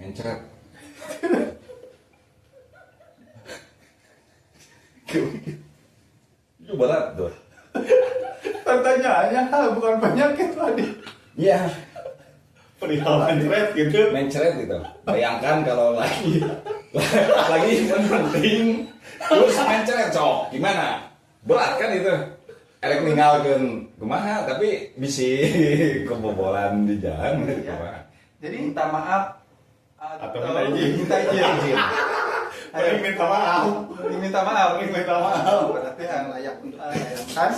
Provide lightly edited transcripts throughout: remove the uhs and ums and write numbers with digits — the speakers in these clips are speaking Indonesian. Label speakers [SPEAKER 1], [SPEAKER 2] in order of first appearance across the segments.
[SPEAKER 1] Mencret. Itu berat tuh.
[SPEAKER 2] Pertanyaannya bukan penyakit tadi.
[SPEAKER 1] Iya.
[SPEAKER 2] Perihal mencret gitu.
[SPEAKER 1] Mencret gitu. Bayangkan kalau lagi penting terus mencret cok. Gimana? Berat kan itu. Erek ninggalkeun kumaha tapi bisi kebobolan di jalan gitu kumaha.
[SPEAKER 2] Jadi minta maaf
[SPEAKER 3] Atau minta izin.
[SPEAKER 2] Minta izin.
[SPEAKER 3] Mending minta maaf.
[SPEAKER 2] Minta maaf. Berarti yang layak untuk ditayangkan.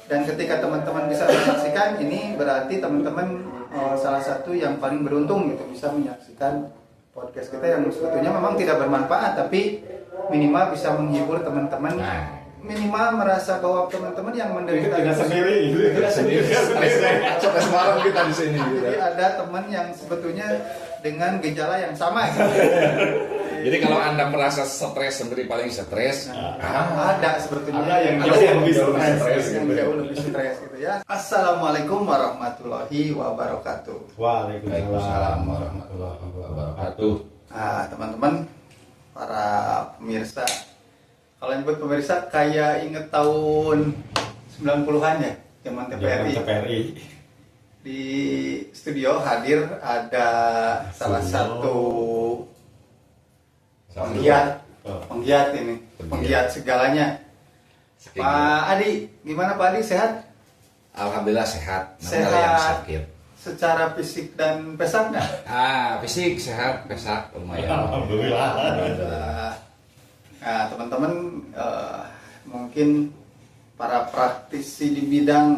[SPEAKER 2] Dan ketika teman-teman bisa menyaksikan, ini berarti teman-teman salah satu yang paling beruntung gitu bisa menyaksikan podcast kita yang sebetulnya memang tidak bermanfaat, tapi minimal bisa menghibur teman-teman. Minimal merasa bahwa teman-teman yang menderita
[SPEAKER 3] Tidak sendiri gitu.
[SPEAKER 1] Tidak sendiri. Coba semalam kita di sini gitu.
[SPEAKER 2] Jadi ada teman yang sebetulnya dengan gejala yang sama gitu.
[SPEAKER 1] Jadi kalau Anda merasa stres sendiri paling stres,
[SPEAKER 2] Ada sebetulnya
[SPEAKER 3] Ada yang lebih stres
[SPEAKER 2] yang jauh lebih stres gitu ya. Assalamualaikum warahmatullahi wabarakatuh.
[SPEAKER 3] Waalaikumsalam warahmatullahi wabarakatuh.
[SPEAKER 2] Nah, teman-teman para pemirsa, kalau nyebut pemirsa kayak inget tahun 90-an ya, zaman TPRI. Di studio hadir ada salah satu penggiat ini, penggiat segalanya. Pak Adi, gimana Pak Adi, sehat?
[SPEAKER 1] Alhamdulillah sehat. Namun
[SPEAKER 2] Sehat.
[SPEAKER 1] ada yang sakit.
[SPEAKER 2] Secara fisik dan pesaknya?
[SPEAKER 1] Fisik sehat, pesak lumayan.
[SPEAKER 3] Alhamdulillah.
[SPEAKER 2] Nah, teman-teman mungkin para praktisi di bidang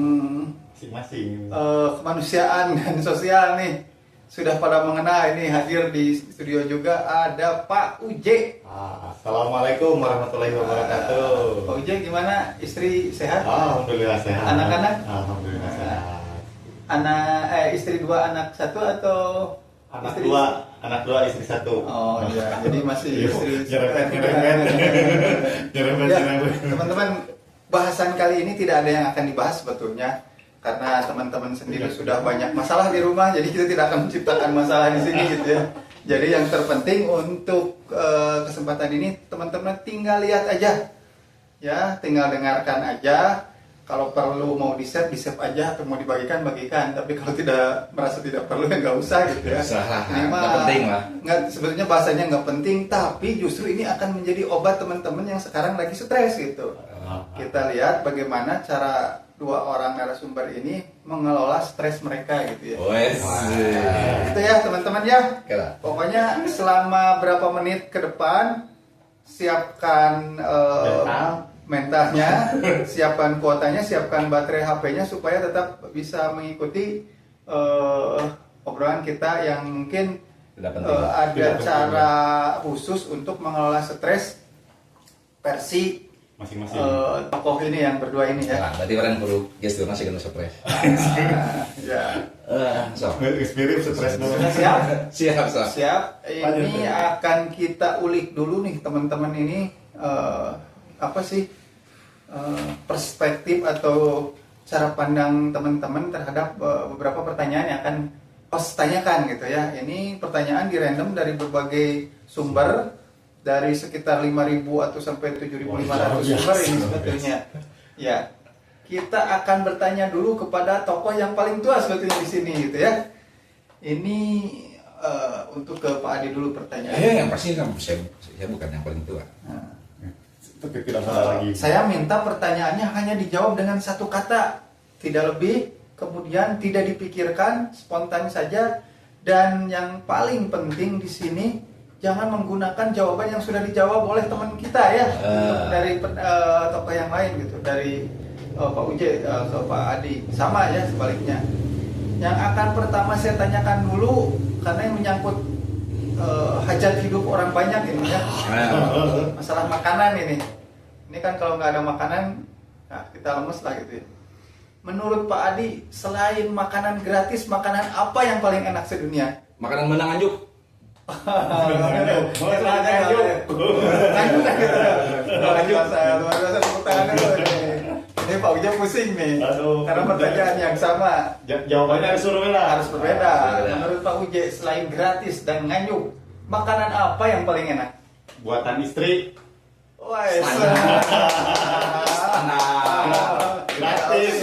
[SPEAKER 3] Masing-masing.
[SPEAKER 2] kemanusiaan dan sosial nih sudah pada mengenal. Ini hadir di studio juga ada Pak Uje.
[SPEAKER 3] Assalamualaikum warahmatullahi wabarakatuh.
[SPEAKER 2] Pak Uje gimana? Istri sehat?
[SPEAKER 3] Alhamdulillah sehat.
[SPEAKER 2] Anak-anak?
[SPEAKER 3] Alhamdulillah sehat.
[SPEAKER 2] Istri 2 anak 1 atau
[SPEAKER 3] Anak
[SPEAKER 2] istri?
[SPEAKER 3] 2, istri 1.
[SPEAKER 2] Oh iya, jadi masih istri.
[SPEAKER 3] Nyerempet.
[SPEAKER 2] Ya, teman-teman, bahasan kali ini tidak ada yang akan dibahas sebetulnya karena teman-teman sendiri sudah banyak masalah di rumah, jadi kita tidak akan menciptakan masalah di sini gitu ya. Jadi yang terpenting untuk kesempatan ini teman-teman tinggal lihat aja, ya, tinggal dengarkan aja. Kalau perlu mau di-save aja, atau mau bagikan. Tapi kalau tidak merasa tidak perlu ya nggak usah gitu ya. Ini mah
[SPEAKER 1] Nggak penting lah.
[SPEAKER 2] Nggak, sebetulnya bahasanya nggak penting, tapi justru ini akan menjadi obat teman-teman yang sekarang lagi stres gitu. Kita lihat bagaimana cara 2 orang narasumber ini mengelola stres mereka gitu ya. Itu ya teman-teman ya. Pokoknya selama berapa menit ke depan siapkan mentalnya, siapkan kuotanya, siapkan baterai HP-nya supaya tetap bisa mengikuti obrolan kita yang mungkin ada cara khusus untuk mengelola stres versi
[SPEAKER 3] Masing-masing.
[SPEAKER 2] tokoh ini yang berdua ini ya.
[SPEAKER 1] Berarti orang perlu gestur masih kena stres.
[SPEAKER 2] Ya.
[SPEAKER 3] Spirit stres dulu.
[SPEAKER 2] Siap.
[SPEAKER 1] Siap.
[SPEAKER 2] Siap. Ini akan kita ulik dulu nih teman-teman ini apa sih perspektif atau cara pandang teman-teman terhadap beberapa pertanyaan yang akan host tanyakan gitu ya. Ini pertanyaan di random dari berbagai sumber, dari sekitar 5.000 atau sampai 7.500 sumber ini sebetulnya. Ya, kita akan bertanya dulu kepada tokoh yang paling tua sebetulnya di sini gitu ya. Ini untuk ke Pak Adi dulu pertanyaan.
[SPEAKER 1] Yang pasti saya bukan yang paling tua.
[SPEAKER 3] Tapi tidak salah lagi.
[SPEAKER 2] Saya minta pertanyaannya hanya dijawab dengan 1 kata, tidak lebih, kemudian tidak dipikirkan, spontan saja, dan yang paling penting di sini jangan menggunakan jawaban yang sudah dijawab oleh teman kita ya, dari tokoh yang lain gitu, dari Pak Uje ke Pak Adi, sama ya sebaliknya. Yang akan pertama saya tanyakan dulu karena yang menyangkut hajat hidup orang banyak ini ya, masalah makanan ini kan kalau nggak ada makanan, nah kita lemes lah gitu ya. Menurut Pak Adi, selain makanan gratis, makanan apa yang paling enak sedunia?
[SPEAKER 1] Makanan menang anjuk.
[SPEAKER 2] Lanjut luar biasa tepuk tangan dulu. Ini Pak Ujang pusing nih.
[SPEAKER 3] Aduh.
[SPEAKER 2] Karena pertanyaan yang sama.
[SPEAKER 3] Jawabannya harus berbeda.
[SPEAKER 2] Harus berbeda. Menurut Pak Uje, selain gratis dan nganyuk, makanan apa yang paling enak?
[SPEAKER 3] Buatan istri.
[SPEAKER 2] Wah,
[SPEAKER 3] Gratis.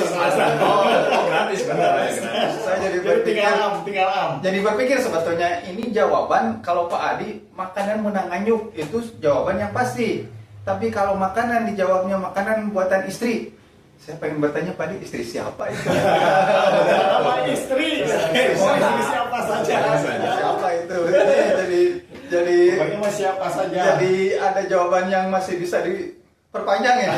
[SPEAKER 1] Gratis benar ya, gratis.
[SPEAKER 2] Saya jadi
[SPEAKER 3] Jadi
[SPEAKER 2] berpikir,
[SPEAKER 3] tinggal am.
[SPEAKER 2] jadi berpikir sebetulnya ini jawaban kalau Pak Adi makanan menang nganyuk itu jawaban yang pasti. Tapi kalau makanan dijawabnya makanan buatan istri, saya pengen bertanya Pak Adi, istri siapa itu?
[SPEAKER 3] Nama istri. Mau istri siapa saja.
[SPEAKER 2] Siapa itu? Jadi
[SPEAKER 3] Pokoknya mau siapa saja.
[SPEAKER 2] jadi ada jawaban yang masih bisa diperpanjang ini ya.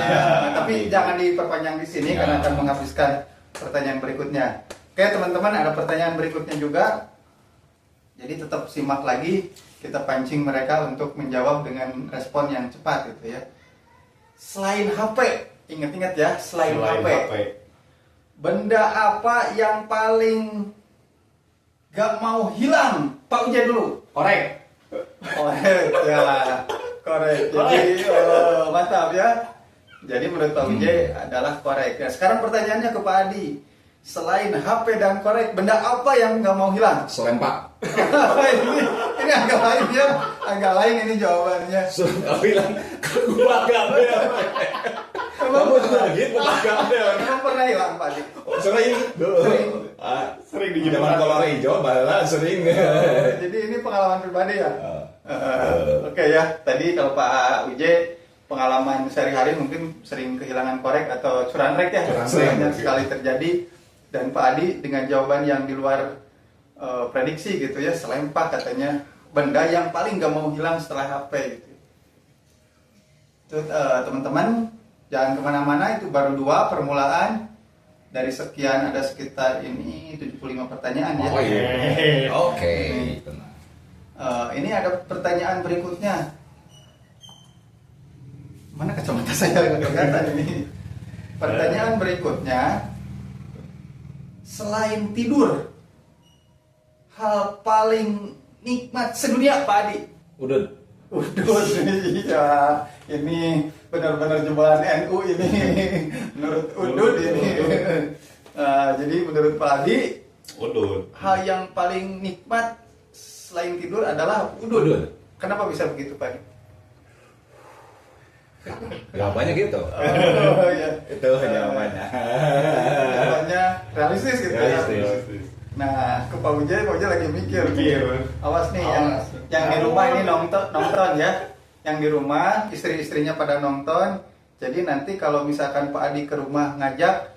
[SPEAKER 2] Tapi jangan diperpanjang di sini karena akan menghabiskan pertanyaan berikutnya. Oke teman-teman, ada pertanyaan berikutnya juga. Jadi tetap simak lagi, kita pancing mereka untuk menjawab dengan respon yang cepat gitu ya. Selain HP, ingat-ingat ya, selain HP. Benda apa yang paling gak mau hilang? Pak Ujai dulu.
[SPEAKER 3] Korek.
[SPEAKER 2] Korek ya, korek. Jadi mantap ya. Jadi menurut Pak Ujai adalah korek. Ya, sekarang pertanyaannya ke Pak Adi. Selain HP dan korek, benda apa yang nggak mau hilang?
[SPEAKER 1] Selempak.
[SPEAKER 2] ini agak lain ya, agak lain ini jawabannya.
[SPEAKER 1] Sudah bilang gua gambar. Kamu juga gitu gambar.
[SPEAKER 2] Emang pernah hilang Pak Adi?
[SPEAKER 1] Sering.
[SPEAKER 2] Sering.
[SPEAKER 3] Sering di
[SPEAKER 1] Zaman kolor hijau bala sering.
[SPEAKER 2] Jadi ini pengalaman pribadi ya. Oke ya, tadi kalau Pak Uje pengalaman sehari-hari mungkin sering kehilangan korek atau curanrek ya, banyak sekali terjadi. Dan Pak Adi dengan jawaban yang di luar prediksi gitu ya, selempak katanya, benda yang paling gak mau hilang setelah HP gitu. Itu teman-teman jangan kemana-mana, itu baru 2 permulaan. Dari sekian ada sekitar ini 75 pertanyaan ya.
[SPEAKER 1] Oh iya. Oke.
[SPEAKER 2] Ini ada pertanyaan berikutnya. Mana kacamata saya nggak kelihatan ini. Pertanyaan berikutnya, selain tidur, hal paling nikmat sedunia Pak Adi?
[SPEAKER 1] Udah.
[SPEAKER 2] Iya, ini benar-benar jebakan NU ini. Menurut Udud ini. Jadi menurut Pak Adi, hal yang paling nikmat selain tidur adalah udud. Kenapa bisa begitu Pak Adi?
[SPEAKER 1] Jawabannya gitu.
[SPEAKER 2] Oh, ya.
[SPEAKER 1] Itu jawabannya.
[SPEAKER 2] Jawabannya realistis gitu ya.
[SPEAKER 1] Realistis.
[SPEAKER 2] Nah, ke Pak Ujai lagi mikir. Awas nih,
[SPEAKER 1] Awas.
[SPEAKER 2] yang di rumah ini nonton ya. Yang di rumah istri-istrinya pada nonton. Jadi nanti kalau misalkan Pak Adi ke rumah ngajak,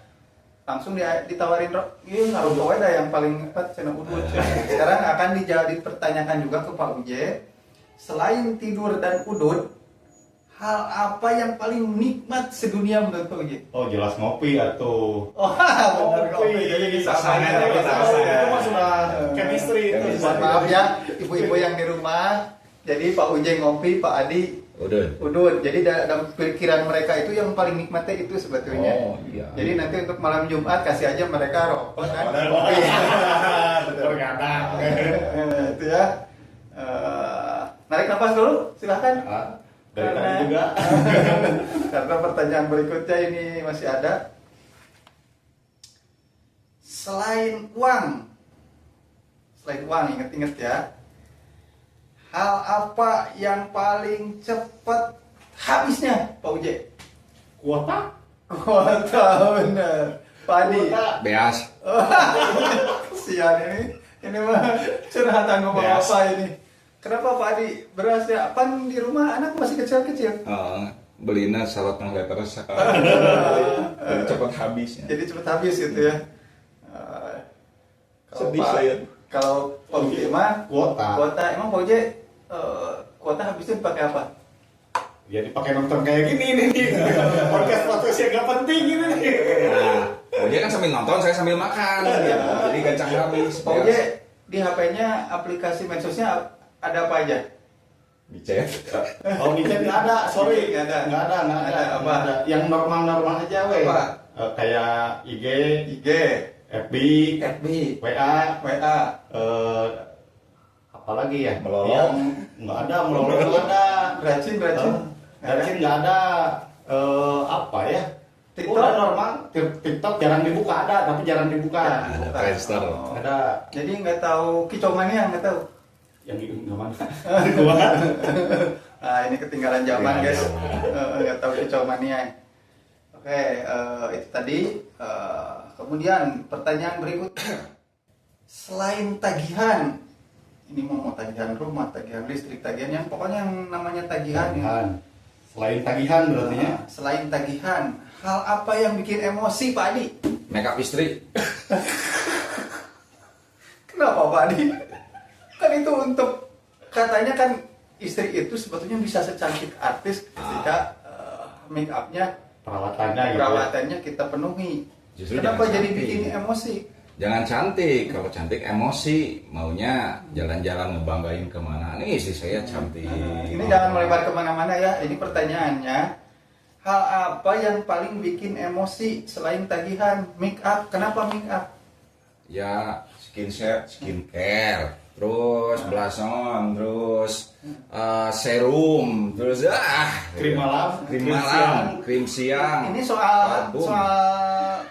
[SPEAKER 2] langsung ditawarin iya ngaruh kowe dah yang paling tepat cenah udud. Sekarang akan dipertanyakan juga ke Pak Ujai, selain tidur dan udud, hal apa yang paling nikmat sedunia menurut Pak Ujai?
[SPEAKER 3] Oh jelas ngopi atau
[SPEAKER 2] Oh, benar kopi. Jadi
[SPEAKER 1] Pasangan ya, kita
[SPEAKER 3] itu mah sudah chemistry itu.
[SPEAKER 2] Maaf ya, ibu-ibu yang di rumah. Jadi Pak Ujai ngopi, Pak Adi udud. Jadi dalam pikiran mereka itu yang paling nikmatnya itu sebetulnya.
[SPEAKER 1] Oh iya.
[SPEAKER 2] Jadi nanti untuk malam Jumat kasih aja mereka rokok kan.
[SPEAKER 3] Terkadang.
[SPEAKER 2] Itu ya. Narik nafas dulu, silahkan.
[SPEAKER 3] Dari tadi juga.
[SPEAKER 2] Karena pertanyaan berikutnya ini masih ada. Selain uang, inget-inget ya. Hal apa yang paling cepat habisnya, Pak Uje?
[SPEAKER 3] Kuota?
[SPEAKER 2] Kuota, bener. Padi.
[SPEAKER 1] Beas.
[SPEAKER 2] Kesian ini mah curhatan ngomong
[SPEAKER 1] Beas.
[SPEAKER 2] apa ini? Kenapa Pak Adi beras ya? Pan di rumah anak masih kecil-kecil.
[SPEAKER 1] Belina salad nang letter cepat habisnya.
[SPEAKER 2] Jadi cepat habis gitu ya.
[SPEAKER 1] Sedih saya.
[SPEAKER 2] Kalau Pak Uje mah kuota. Emang Pak Uje kuota habisnya pakai apa?
[SPEAKER 3] Ya dipakai nonton kayak gini nih. Podcast yang gak penting ini nih.
[SPEAKER 1] Nah, dia kan sambil nonton, saya sambil makan. Gitu. Jadi gancang habis.
[SPEAKER 2] Pak Uje di HP-nya aplikasi medsosnya ada apa aja?
[SPEAKER 1] Di chat.
[SPEAKER 3] Oh di chat nggak ada, sorry.
[SPEAKER 2] Nggak ada.
[SPEAKER 3] Nggak ada.
[SPEAKER 2] Apa?
[SPEAKER 3] Yang normal aja weh.
[SPEAKER 2] Apa?
[SPEAKER 3] Kayak IG, FB, WA, apa lagi ya?
[SPEAKER 1] Melolong.
[SPEAKER 3] Yang nggak ada, melolong nggak ada.
[SPEAKER 2] Racin.
[SPEAKER 3] Racin nggak ada. Apa ya?
[SPEAKER 2] TikTok
[SPEAKER 3] Udah normal, TikTok jarang dibuka ada, tapi jarang dibuka.
[SPEAKER 2] Ya,
[SPEAKER 1] Ada Friendster.
[SPEAKER 3] Ada
[SPEAKER 2] Jadi nggak tahu kicomania, nggak tahu.
[SPEAKER 3] yang nggak mana? Gua.
[SPEAKER 2] Nah, ini ketinggalan zaman guys.
[SPEAKER 1] Ketinggalan
[SPEAKER 2] Nggak tahu kicomania. Oke, itu tadi. Kemudian pertanyaan berikutnya. Selain tagihan, ini mau tagihan rumah, tagihan listrik, tagihan yang pokoknya yang namanya tagihan.
[SPEAKER 3] Tagihan. Selain tagihan berarti ya.
[SPEAKER 2] Selain tagihan, hal apa yang bikin emosi Pak Adi?
[SPEAKER 1] Makeup istri.
[SPEAKER 2] Kenapa Pak Adi? Kan itu untuk katanya kan istri itu sebetulnya bisa secantik artis ketika make upnya,
[SPEAKER 3] Perawatannya gitu.
[SPEAKER 2] perawatannya kita penuhi.
[SPEAKER 1] Justru
[SPEAKER 2] Kenapa
[SPEAKER 1] jangan
[SPEAKER 2] jadi
[SPEAKER 1] cantik.
[SPEAKER 2] bikin emosi?
[SPEAKER 1] Jangan cantik, kalau cantik emosi. Maunya jalan-jalan ngebanggain kemana. Nih istri saya cantik.
[SPEAKER 2] Ini jangan melebar kemana-mana ya. Ini pertanyaannya. Hal apa yang paling bikin emosi selain tagihan? Make up. Kenapa make up?
[SPEAKER 1] Ya skincare, terus blush-on, terus serum, terus
[SPEAKER 3] Krim malam,
[SPEAKER 1] krim malam, krim siang.
[SPEAKER 2] Ini soal
[SPEAKER 1] parfum.
[SPEAKER 2] soal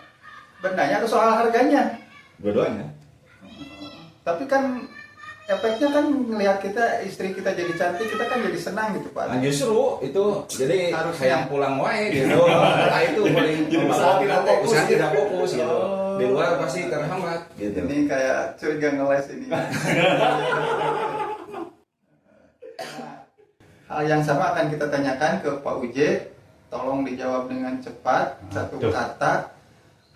[SPEAKER 2] bendanya atau soal harganya?
[SPEAKER 1] Dua-duanya.
[SPEAKER 2] Tapi kan efeknya kan ngelihat kita, istri kita jadi cantik, kita kan jadi senang gitu Pak.
[SPEAKER 1] Nah, justru itu jadi
[SPEAKER 2] Harusnya.
[SPEAKER 1] kayak pulang wae gitu. Nah, itu paling
[SPEAKER 3] Jadi usaha tidak fokus.
[SPEAKER 1] usaha tidak fokus gitu.
[SPEAKER 2] Oh.
[SPEAKER 1] Di luar pasti terhambat gitu.
[SPEAKER 2] Ini kayak curiga ngeles ini. Nah, hal yang sama akan kita tanyakan ke Pak Uje. Tolong dijawab dengan cepat, satu
[SPEAKER 3] Tuh.
[SPEAKER 2] kata.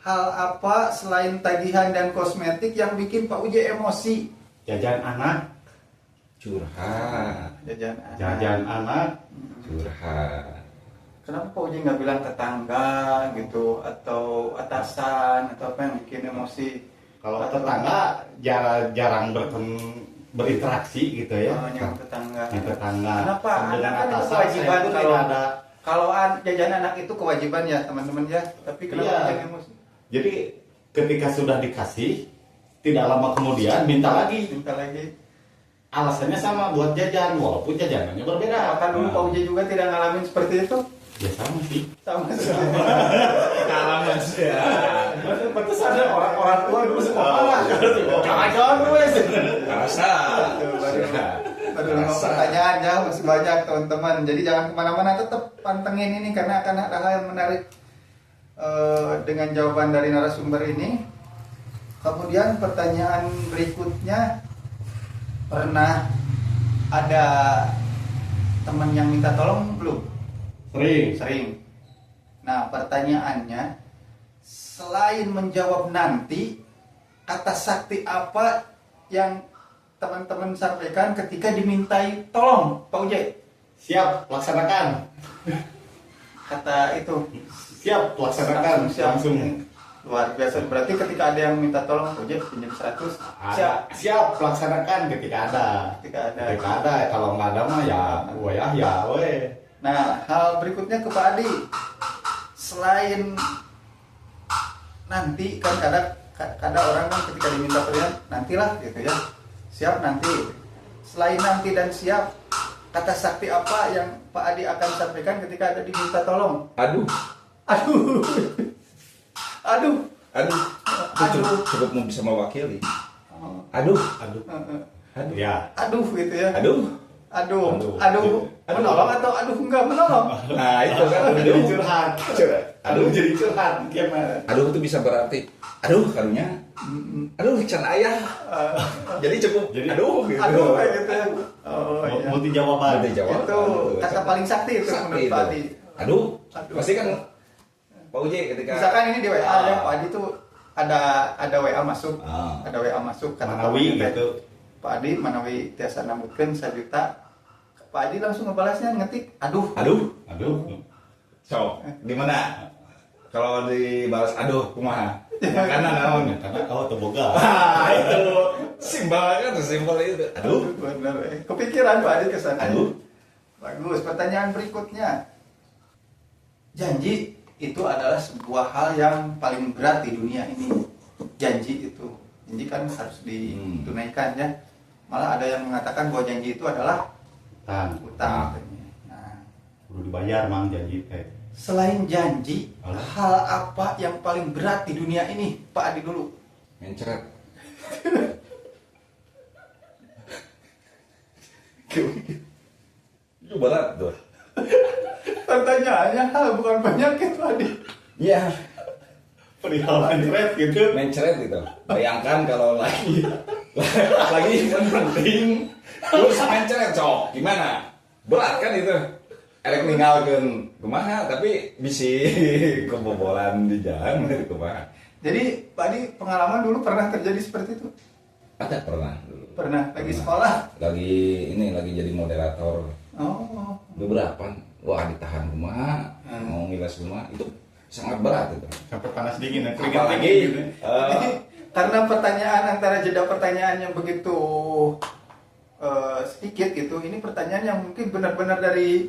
[SPEAKER 2] Hal apa selain tagihan dan kosmetik yang bikin Pak Uje emosi?
[SPEAKER 3] jajan anak,
[SPEAKER 1] Curhat,
[SPEAKER 2] Jajan anak.
[SPEAKER 3] jajan anak,
[SPEAKER 1] curhat.
[SPEAKER 2] Kenapa Pak Uje nggak bilang tetangga gitu atau atasan atau apa yang bikin emosi?
[SPEAKER 3] kalau tetangga jarang berinteraksi gitu ya.
[SPEAKER 2] Yang tetangga.
[SPEAKER 3] Yang tetangga.
[SPEAKER 2] Kenapa?
[SPEAKER 3] Dengan
[SPEAKER 2] Kan itu
[SPEAKER 3] atasan
[SPEAKER 2] kewajiban
[SPEAKER 3] saya pun
[SPEAKER 2] kalau-
[SPEAKER 3] tidak ada.
[SPEAKER 2] Kalau jajan anak itu kewajiban ya teman-teman ya. Tapi kenapa
[SPEAKER 3] Iya.
[SPEAKER 2] bikin emosi?
[SPEAKER 3] Jadi ketika sudah dikasih, tidak lama kemudian minta lagi.
[SPEAKER 2] Minta lagi.
[SPEAKER 3] Alasannya sama buat jajan, walaupun jajanannya berbeda.
[SPEAKER 2] Apakah dulu Pak Uje juga tidak ngalamin seperti itu?
[SPEAKER 3] Ya sama sih.
[SPEAKER 2] Sama sekali.
[SPEAKER 1] Pengalaman sih ya.
[SPEAKER 3] Betul ada orang tua dulu semua marah. Jangan gue.
[SPEAKER 1] Rasa.
[SPEAKER 2] Baru 5 pertanyaan ya, masih banyak teman-teman. Jadi jangan kemana-mana, tetap pantengin ini karena akan ada hal yang menarik dengan jawaban dari narasumber ini. Kemudian pertanyaan berikutnya, pernah ada teman yang minta tolong belum?
[SPEAKER 3] Sering.
[SPEAKER 2] Sering. Nah, pertanyaannya, selain menjawab nanti, kata sakti apa yang teman-teman sampaikan ketika dimintai tolong, Pak Uje?
[SPEAKER 3] Siap, laksanakan.
[SPEAKER 2] Kata itu.
[SPEAKER 3] Siap, laksanakan. Langsung.
[SPEAKER 2] Luar biasa. Berarti ketika ada yang minta tolong, Pak Uje pinjam 100. Siap.
[SPEAKER 3] Siap, laksanakan ketika ada.
[SPEAKER 2] Ketika ada.
[SPEAKER 3] Ketika ada, kalau nggak ada mah ya, weh.
[SPEAKER 2] Nah, hal berikutnya ke Pak Adi. Selain nanti kan kadang orang kan ketika diminta pilihan nantilah gitu ya. Siap nanti. Selain nanti dan siap, kata sakti apa yang Pak Adi akan sampaikan ketika ada diminta tolong?
[SPEAKER 1] Aduh,
[SPEAKER 2] Aduh. Aduh.
[SPEAKER 1] aduh. Itu cukup mau bisa mewakili.
[SPEAKER 2] Oh,
[SPEAKER 1] Aduh,
[SPEAKER 3] Aduh.
[SPEAKER 1] aduh.
[SPEAKER 3] Ya.
[SPEAKER 2] aduh gitu ya.
[SPEAKER 1] Aduh.
[SPEAKER 2] Aduh.
[SPEAKER 3] Aduh.
[SPEAKER 2] Aduh. Menolong atau aduh enggak menolong?
[SPEAKER 1] Nah, itu kan
[SPEAKER 3] Jadi
[SPEAKER 1] aduh.
[SPEAKER 3] curhat.
[SPEAKER 1] Curhat.
[SPEAKER 3] Aduh, jadi curhat. Gimana?
[SPEAKER 1] Aduh itu bisa berarti aduh karunya. Aduh can ayah. Jadi cukup
[SPEAKER 3] Jadi-
[SPEAKER 1] aduh gitu.
[SPEAKER 2] Aduh kayak gitu ya. Oh iya.
[SPEAKER 3] Multi jawaban.
[SPEAKER 1] Multi jawaban.
[SPEAKER 2] Itu kata paling sakti itu
[SPEAKER 1] Sakti
[SPEAKER 2] menurut
[SPEAKER 1] itu.
[SPEAKER 2] Pak Adi.
[SPEAKER 1] Aduh.
[SPEAKER 2] Aduh.
[SPEAKER 1] Pasti kan Pak Uji ketika
[SPEAKER 2] Misalkan ini di WA ya Pak Adi tuh ada WA masuk,
[SPEAKER 1] Ah.
[SPEAKER 2] ada WA masuk kata
[SPEAKER 3] Manawi
[SPEAKER 2] temannya,
[SPEAKER 3] gitu.
[SPEAKER 2] Pak Adi Manawi tiasa nambutkeun 1 juta. Pak Adi langsung ngebalasnya ngetik, aduh.
[SPEAKER 1] aduh.
[SPEAKER 3] Aduh.
[SPEAKER 1] So, gimana? Kalau dibalas aduh kumaha? Karena naon?
[SPEAKER 3] Karena kau terboga.
[SPEAKER 1] Ah, itu simpel kan simpel itu. Aduh.
[SPEAKER 2] Bener. Kepikiran Pak Adi kesana.
[SPEAKER 1] Aduh.
[SPEAKER 2] Bagus. Pertanyaan berikutnya. Janji itu adalah sebuah hal yang paling berat di dunia ini. Janji itu. Janji kan harus ditunaikan ya. Malah ada yang mengatakan bahwa janji itu adalah
[SPEAKER 3] Tan.
[SPEAKER 2] utang katanya. Nah,
[SPEAKER 3] Perlu dibayar mang janji teh.
[SPEAKER 2] Selain janji, hal apa yang paling berat di dunia ini? Pak Adi dulu.
[SPEAKER 1] Mencret. Itu berat tuh.
[SPEAKER 2] Pertanyaannya hal bukan penyakit Pak Adi.
[SPEAKER 1] Iya.
[SPEAKER 3] Perihal mencret gitu.
[SPEAKER 1] Mencret gitu. Bayangkan kalau lagi penting terus mencret cok. Gimana? Berat kan itu. Erek ninggalkeun kumaha tapi bisi kebobolan di jalan kumaha.
[SPEAKER 2] Jadi Pak Adi pengalaman dulu pernah terjadi seperti itu?
[SPEAKER 1] Ada pernah dulu.
[SPEAKER 2] Pernah lagi sekolah?
[SPEAKER 1] Lagi jadi moderator.
[SPEAKER 2] Oh.
[SPEAKER 1] Beberapa wah ditahan kumaha, mau ngilas kumaha itu sangat berat itu.
[SPEAKER 3] Sampai panas dingin ya.
[SPEAKER 1] Apalagi
[SPEAKER 2] Jadi, karena pertanyaan antara jeda pertanyaan yang begitu sedikit gitu, ini pertanyaan yang mungkin benar-benar dari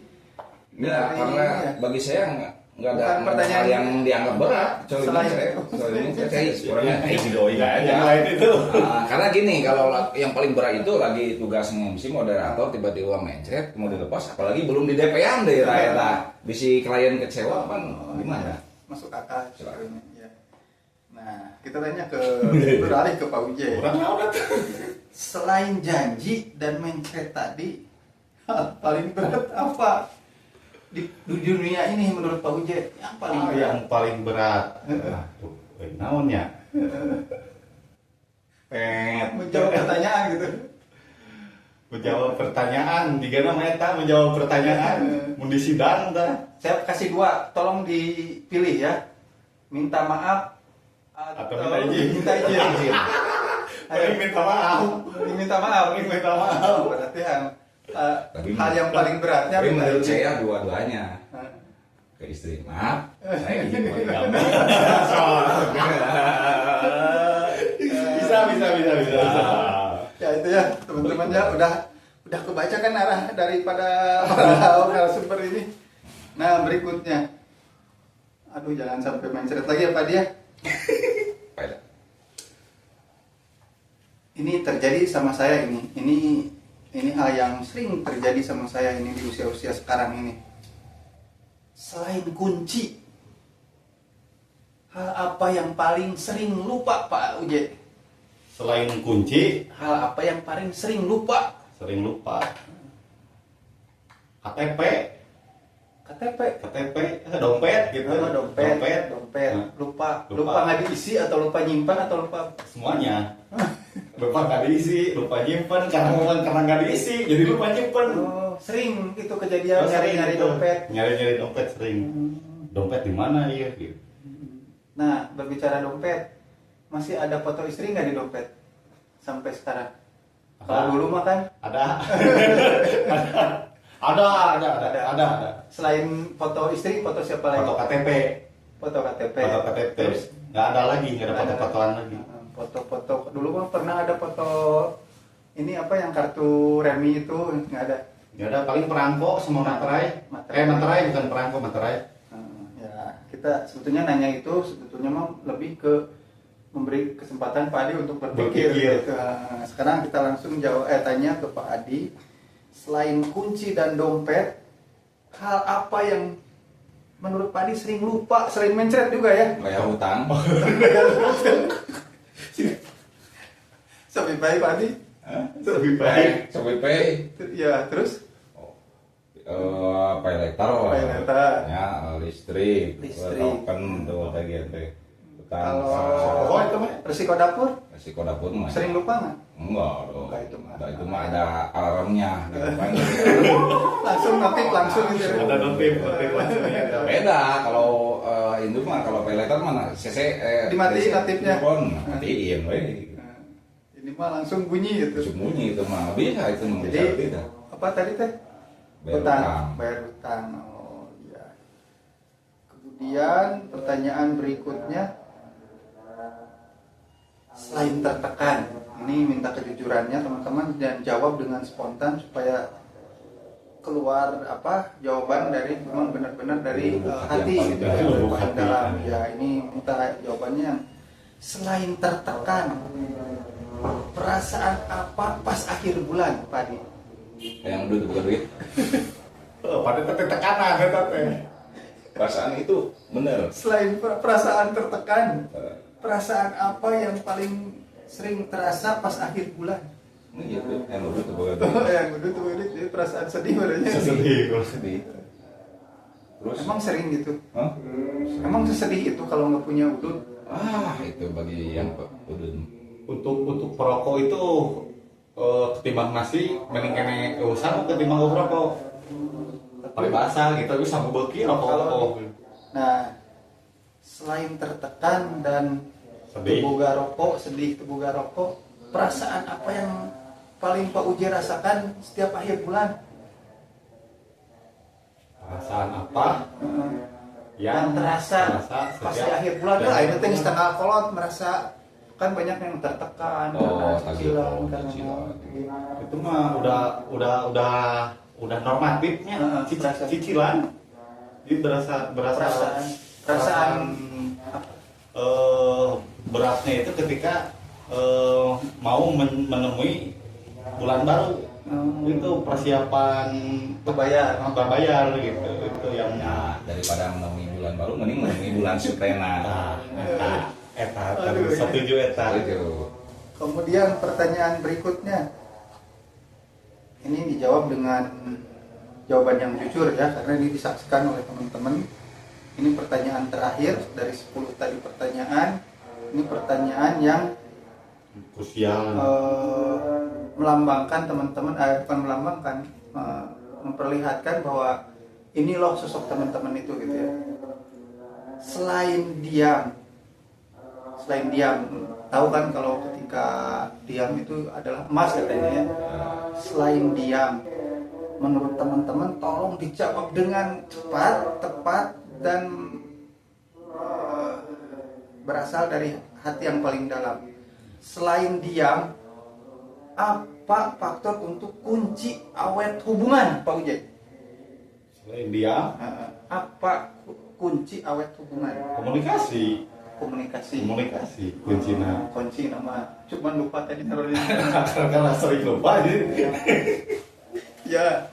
[SPEAKER 1] ya, karena bagi saya nggak ada
[SPEAKER 2] bukan pertanyaan
[SPEAKER 1] hal yang dianggap berat.
[SPEAKER 2] Selain
[SPEAKER 1] Soalnya saya kurangnya si doi aja.
[SPEAKER 3] Yang lain itu.
[SPEAKER 1] Karena gini, kalau yang paling berat itu lagi tugas MC moderator tiba-tiba mencret mau dilepas, apalagi belum di DP-an deh lah. Bisi klien kecewa kan gimana?
[SPEAKER 2] Masuk akal
[SPEAKER 1] Silakan.
[SPEAKER 2] ya. Nah, kita tanya ke beralih ke Pak Uje.
[SPEAKER 3] Orang udah tuh.
[SPEAKER 2] Selain janji dan mencret tadi, hal paling berat apa di dunia ini menurut Pak Uje? Yang paling berat.
[SPEAKER 3] Yang paling berat. Naonnya?
[SPEAKER 2] Menjawab pertanyaan gitu.
[SPEAKER 3] Menjawab pertanyaan, digana eta menjawab pertanyaan, mun di sidang tah.
[SPEAKER 2] Saya kasih dua, tolong dipilih ya. Minta maaf
[SPEAKER 3] Atau minta izin.
[SPEAKER 2] Minta izin.
[SPEAKER 3] Paling minta maaf.
[SPEAKER 2] Minta maaf.
[SPEAKER 3] Minta maaf.
[SPEAKER 2] Berarti yang
[SPEAKER 1] Tapi
[SPEAKER 2] hal yang paling beratnya
[SPEAKER 1] tapi
[SPEAKER 2] minta
[SPEAKER 1] menurut
[SPEAKER 2] izin.
[SPEAKER 1] saya dua-duanya ke istri. Maaf, saya izin mau digabung.
[SPEAKER 3] Bisa.
[SPEAKER 2] Ya itu ya teman-teman ya udah kebaca kan arah daripada para narasumber ini. Nah berikutnya, aduh jangan sampai mencret lagi ya Pak dia.
[SPEAKER 1] Baik.
[SPEAKER 2] Ini terjadi sama saya ini hal yang sering terjadi sama saya ini di usia-usia sekarang ini. Selain kunci, hal apa yang paling sering lupa Pak Uje?
[SPEAKER 3] Selain kunci,
[SPEAKER 2] Hal apa yang paling sering lupa?
[SPEAKER 3] sering lupa. KTP,
[SPEAKER 2] KTP.
[SPEAKER 3] dompet gitu.
[SPEAKER 2] Dompet.
[SPEAKER 3] Nah,
[SPEAKER 2] Lupa nggak diisi atau lupa nyimpan atau lupa
[SPEAKER 3] semuanya. Lupa nggak diisi, lupa nyimpen karena nggak diisi, jadi lupa nyimpen.
[SPEAKER 2] Oh, sering itu kejadian nyari-nyari
[SPEAKER 3] gitu.
[SPEAKER 2] dompet.
[SPEAKER 3] Nyari-nyari dompet sering. Dompet di mana ya? Gitu.
[SPEAKER 2] Nah, berbicara dompet, masih ada foto istri nggak di dompet sampai sekarang? Kalau dulu mah kan
[SPEAKER 3] Ada. Ada.
[SPEAKER 2] selain foto istri, foto siapa lagi?
[SPEAKER 3] Foto KTP.
[SPEAKER 2] Foto KTP.
[SPEAKER 3] Foto KTP.
[SPEAKER 2] Terus
[SPEAKER 3] Nggak ada lagi, nggak ada foto-fotoan lagi.
[SPEAKER 2] foto-foto dulu mah pernah ada foto ini apa yang kartu remi itu nggak ada.
[SPEAKER 3] Nggak ada, paling perangko sama materai. Materai bukan perangko, materai.
[SPEAKER 2] Ya kita sebetulnya nanya itu sebetulnya mah lebih ke memberi kesempatan Pak Adi untuk berpikir.
[SPEAKER 3] Berpikir.
[SPEAKER 2] Gitu. Nah, sekarang kita langsung tanya ke Pak Adi, selain kunci dan dompet, hal apa yang menurut Pak Adi sering lupa, sering mencret juga ya?
[SPEAKER 1] Bayar hutang.
[SPEAKER 2] Sampai baik Pak Adi.
[SPEAKER 3] Lebih baik.
[SPEAKER 1] Sampai pay.
[SPEAKER 2] Ya terus
[SPEAKER 1] Pay letter lah.
[SPEAKER 2] Pay letter.
[SPEAKER 1] Ya, listrik.
[SPEAKER 2] Listrik.
[SPEAKER 1] Token tuh bagian teh. Hutang.
[SPEAKER 3] Oh, itu mah.
[SPEAKER 2] resiko dapur
[SPEAKER 1] Resiko dapur mah.
[SPEAKER 2] sering lupa nggak?
[SPEAKER 1] Enggak dong.
[SPEAKER 2] Enggak, itu mah.
[SPEAKER 1] Enggak, itu mah ada alarmnya gitu kan.
[SPEAKER 2] Langsung notif langsung gitu.
[SPEAKER 3] Ada notif langsung ya.
[SPEAKER 1] Beda kalau itu mah kalau pay letter mana CC
[SPEAKER 2] Dimatiin notifnya.
[SPEAKER 1] Matiin we.
[SPEAKER 2] Nah, ini mah langsung bunyi gitu.
[SPEAKER 1] Sembunyi itu mah bisa itu mah bisa
[SPEAKER 2] Jadi
[SPEAKER 1] tidak.
[SPEAKER 2] apa tadi teh?
[SPEAKER 1] Bayar hutang.
[SPEAKER 2] Bayar hutang. Oh iya. Kemudian pertanyaan berikutnya, selain tertekan, ini minta kejujurannya teman-teman dan jawab dengan spontan supaya keluar apa jawaban dari memang benar-benar dari
[SPEAKER 1] Lubuk
[SPEAKER 2] hati
[SPEAKER 1] yang
[SPEAKER 2] gitu
[SPEAKER 1] paling
[SPEAKER 2] ya,
[SPEAKER 1] dalam.
[SPEAKER 2] lubuk yang dalam. Ya ini minta jawabannya yang selain tertekan, perasaan apa pas akhir bulan Pak Adi?
[SPEAKER 1] Yang duit bukan duit.
[SPEAKER 3] Oh, pada tekanan eta teh.
[SPEAKER 1] Perasaan itu bener.
[SPEAKER 2] Selain perasaan tertekan, perasaan apa yang paling sering terasa pas akhir bulan?
[SPEAKER 1] Ini gitu, yang udah tuh boga
[SPEAKER 2] Yang udah tuh ini jadi perasaan sedih barunya.
[SPEAKER 1] sedih. Terus?
[SPEAKER 2] Emang sering gitu?
[SPEAKER 1] Hah?
[SPEAKER 2] Emang sesedih itu kalau nggak punya udut?
[SPEAKER 1] Itu bagi yang udah
[SPEAKER 3] Untuk perokok itu ketimbang nasi mending kene usah ketimbang rokok. Paribasa gitu bisa ngebeki rokok.
[SPEAKER 2] Nah, selain tertekan dan
[SPEAKER 3] Sedih.
[SPEAKER 2] teboga rokok, sedih teboga rokok, perasaan apa yang paling Pak Uji rasakan setiap akhir bulan?
[SPEAKER 3] Perasaan apa?
[SPEAKER 2] Yang terasa pas di
[SPEAKER 3] setiap-
[SPEAKER 2] akhir bulan lah itu teh setengah kolot merasa kan banyak yang tertekan karena cicilan karena
[SPEAKER 1] cicilan.
[SPEAKER 3] Itu mah udah normatifnya
[SPEAKER 2] Perasaan.
[SPEAKER 3] cicilan. Jadi berasa
[SPEAKER 2] perasaan
[SPEAKER 3] beratnya itu ketika mau menemui bulan baru. Itu persiapan bayar gitu. Itu yang
[SPEAKER 1] Nah, daripada menemui bulan baru mending menemui bulan Sutena.
[SPEAKER 3] eta
[SPEAKER 2] Aduh, ya.
[SPEAKER 3] setuju eta.
[SPEAKER 1] Itu.
[SPEAKER 2] Kemudian pertanyaan berikutnya ini dijawab dengan jawaban yang jujur ya, karena ini disaksikan oleh teman-teman. Ini pertanyaan terakhir dari 10 tadi pertanyaan. Ini pertanyaan yang
[SPEAKER 3] Krusial.
[SPEAKER 2] melambangkan teman-teman, bukan melambangkan, memperlihatkan bahwa ini loh sosok teman-teman itu gitu ya. Selain diam, tahu kan kalau ketika diam itu adalah emas katanya ya. Selain diam, menurut teman-teman tolong dijawab dengan cepat, tepat dan berasal dari hati yang paling dalam. Selain diam, apa faktor untuk kunci awet hubungan, Pak Ujek?
[SPEAKER 3] Selain dia
[SPEAKER 2] Apa kunci awet hubungan?
[SPEAKER 3] komunikasi kuncinya.
[SPEAKER 2] Kunci nama, cuman lupa tadi taruhnya.
[SPEAKER 3] Karena sering lupa jadi
[SPEAKER 2] Ya,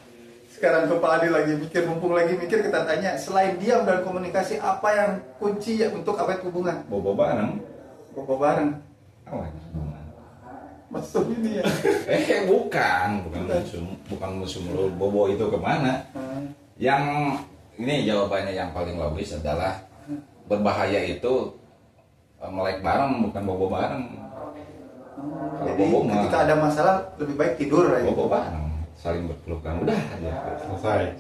[SPEAKER 2] sekarang kepala dia lagi mikir, mumpung lagi mikir kita tanya, selain diam dan komunikasi, apa yang kunci ya untuk awet hubungan?
[SPEAKER 1] Bobo bareng.
[SPEAKER 2] Bobo bareng.
[SPEAKER 1] Awet hubungan.
[SPEAKER 2] Maksud ini ya.
[SPEAKER 1] bukan musuh lu. Bobo itu kemana? Yang ini jawabannya yang paling logis adalah berbahaya itu melek bareng bukan bobo bareng. Kalau
[SPEAKER 2] Jadi
[SPEAKER 1] bobo mah
[SPEAKER 2] ketika ada masalah lebih baik tidur ya.
[SPEAKER 1] bobo bareng, saling berpelukan udah aja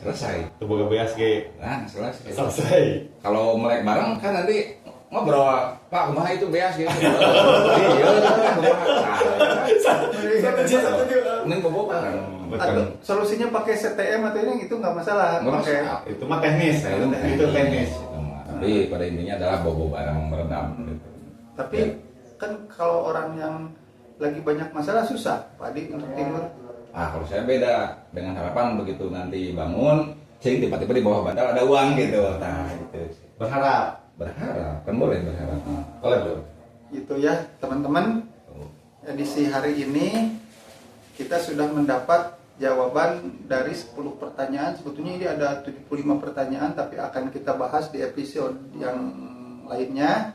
[SPEAKER 1] selesai.
[SPEAKER 3] itu boga beas ge
[SPEAKER 1] Nah, selesai.
[SPEAKER 3] selesai.
[SPEAKER 1] Kalau melek bareng kan nanti ngobrol, Pak, kumaha itu beas gitu. Iya, kumaha. Mending bobo bareng.
[SPEAKER 2] Atau solusinya pakai CTM atau ini itu nggak masalah.
[SPEAKER 1] Nggak
[SPEAKER 2] Pakai
[SPEAKER 1] masalah.
[SPEAKER 3] Itu mah teknis. Itu teknis.
[SPEAKER 1] Tapi pada intinya adalah bobo bareng meredam gitu.
[SPEAKER 2] Tapi kan kalau orang yang lagi banyak masalah susah, Pak Adi, untuk tidur.
[SPEAKER 1] Kalau saya beda dengan harapan begitu nanti bangun, cing tiba-tiba di bawah bantal ada uang gitu. Nah, itu.
[SPEAKER 3] Berharap.
[SPEAKER 1] Berharap, kan boleh berharap. Boleh bro.
[SPEAKER 2] Gitu ya, teman-teman. Edisi hari ini kita sudah mendapat jawaban dari 10 pertanyaan. Sebetulnya ini ada 75 pertanyaan, tapi akan kita bahas di episode yang lainnya.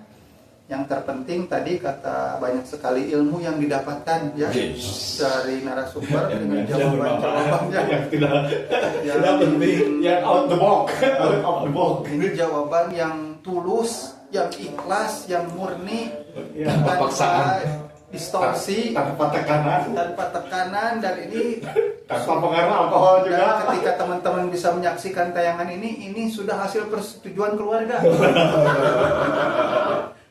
[SPEAKER 2] Yang terpenting tadi kata banyak sekali ilmu yang didapatkan ya dari narasumber dengan jawaban-jawaban
[SPEAKER 3] yang tidak
[SPEAKER 2] penting,
[SPEAKER 3] yang out the box. Out the box.
[SPEAKER 2] ini jawaban yang tulus, yang ikhlas, yang murni,
[SPEAKER 3] Ya,
[SPEAKER 2] tanpa
[SPEAKER 1] paksaan.
[SPEAKER 2] distorsi,
[SPEAKER 3] Tanpa tekanan,
[SPEAKER 2] tanpa tekanan, dan ini
[SPEAKER 3] tanpa pengaruh alkohol
[SPEAKER 2] dan
[SPEAKER 3] juga.
[SPEAKER 2] ketika teman-teman bisa menyaksikan tayangan ini sudah hasil persetujuan keluarga.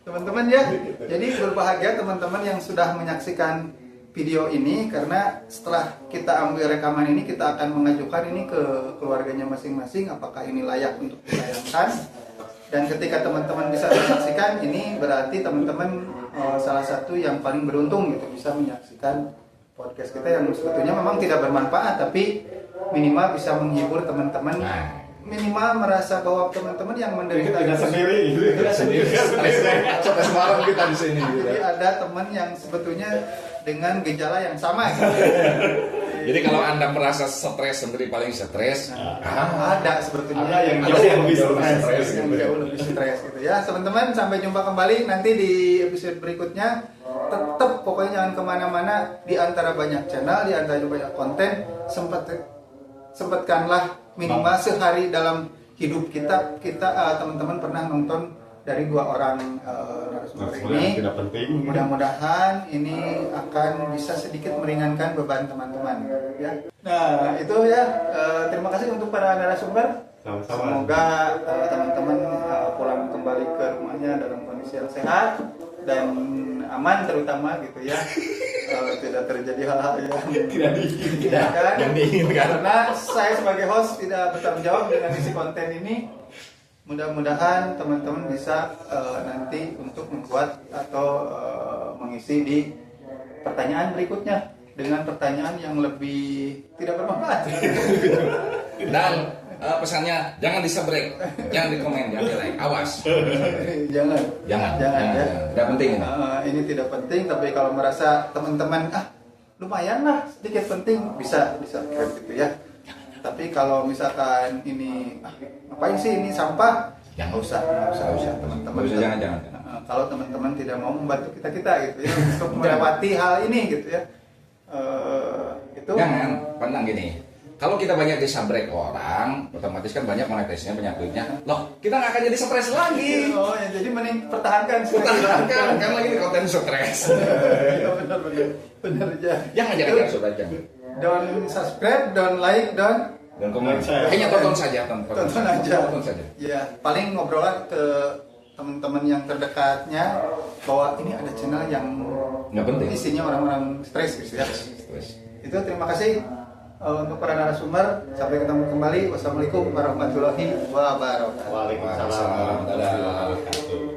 [SPEAKER 2] Teman-teman ya, jadi berbahagia teman-teman yang sudah menyaksikan video ini, karena setelah kita ambil rekaman ini kita akan mengajukan ini ke keluarganya masing-masing apakah ini layak untuk ditayangkan. Dan ketika teman-teman bisa menyaksikan ini berarti teman-teman salah satu yang paling beruntung gitu bisa menyaksikan podcast kita yang sebetulnya memang tidak bermanfaat tapi minimal bisa menghibur teman-teman. Minimal merasa bahwa teman-teman yang menderita
[SPEAKER 3] Tidak
[SPEAKER 2] itu
[SPEAKER 3] sendiri.
[SPEAKER 2] tidak sendiri.
[SPEAKER 1] Sampai semalam kita di sini.
[SPEAKER 2] Jadi ada teman yang sebetulnya dengan gejala yang sama gitu.
[SPEAKER 1] Jadi kalau Anda merasa stres sendiri paling stres,
[SPEAKER 2] Ada sebetulnya
[SPEAKER 3] Ada yang
[SPEAKER 2] jauh
[SPEAKER 3] lebih stres,
[SPEAKER 2] yang
[SPEAKER 3] gitu.
[SPEAKER 2] jauh lebih stres gitu ya. Teman-teman, sampai jumpa kembali nanti di episode berikutnya. Tetap pokoknya jangan kemana-mana, di antara banyak channel, di antara banyak konten, sempatkanlah minimal sehari dalam hidup kita teman-teman pernah nonton dari 2 orang narasumber ini.
[SPEAKER 3] Tidak penting.
[SPEAKER 2] Mudah-mudahan ini akan bisa sedikit meringankan beban teman-teman ya. Nah, itu ya, terima kasih untuk para narasumber.
[SPEAKER 3] Sama-sama.
[SPEAKER 2] Semoga teman-teman pulang kembali ke rumahnya dalam kondisi yang sehat dan aman, terutama gitu ya. Tidak terjadi hal-hal yang
[SPEAKER 3] Tidak
[SPEAKER 2] diinginkan.
[SPEAKER 1] yang diinginkan.
[SPEAKER 2] Karena saya sebagai host tidak bertanggung jawab dengan isi konten ini. Mudah-mudahan teman-teman bisa nanti untuk membuat atau mengisi di pertanyaan berikutnya dengan pertanyaan yang lebih tidak bermanfaat.
[SPEAKER 1] Dan pesannya jangan disebrek, jangan di komen, jangan di like, awas.
[SPEAKER 2] Jangan ya.
[SPEAKER 1] Tidak penting ini.
[SPEAKER 2] Ini tidak penting, tapi kalau merasa teman-teman lumayan lah sedikit penting, bisa subscribe gitu ya. Tapi kalau misalkan ini ngapain sih ini sampah,
[SPEAKER 1] Jangan.
[SPEAKER 2] nggak usah teman-teman.
[SPEAKER 1] Nggak usah, jangan.
[SPEAKER 2] Kalau teman-teman tidak mau membantu kita gitu ya untuk melewati hal ini gitu ya. Itu
[SPEAKER 1] Jangan, pandang gini. Kalau kita banyak disabrek orang, otomatis kan banyak monetisnya, banyak duitnya. Loh, kita nggak akan jadi stres lagi.
[SPEAKER 2] Oh ya, jadi mending pertahankan
[SPEAKER 1] Pertahankan, kan lagi di konten stres.
[SPEAKER 2] Iya, benar aja.
[SPEAKER 1] Jangan sudah jangan.
[SPEAKER 2] Don't subscribe, don't like, don't
[SPEAKER 1] Dan komen,
[SPEAKER 3] Saya.
[SPEAKER 1] hanya tonton saja, tonton
[SPEAKER 2] aja.
[SPEAKER 1] Tonton saja.
[SPEAKER 2] Ya, paling ngobrolan ke teman-teman yang terdekatnya bahwa ini ada channel yang
[SPEAKER 1] Nggak penting.
[SPEAKER 2] isinya orang-orang stres gitu ya.
[SPEAKER 1] Stres.
[SPEAKER 2] Itu terima kasih untuk para narasumber. Sampai ketemu kembali. Wassalamualaikum warahmatullahi wabarakatuh.
[SPEAKER 3] Waalaikumsalam
[SPEAKER 1] Waalaikumsalam.
[SPEAKER 3] warahmatullahi wabarakatuh.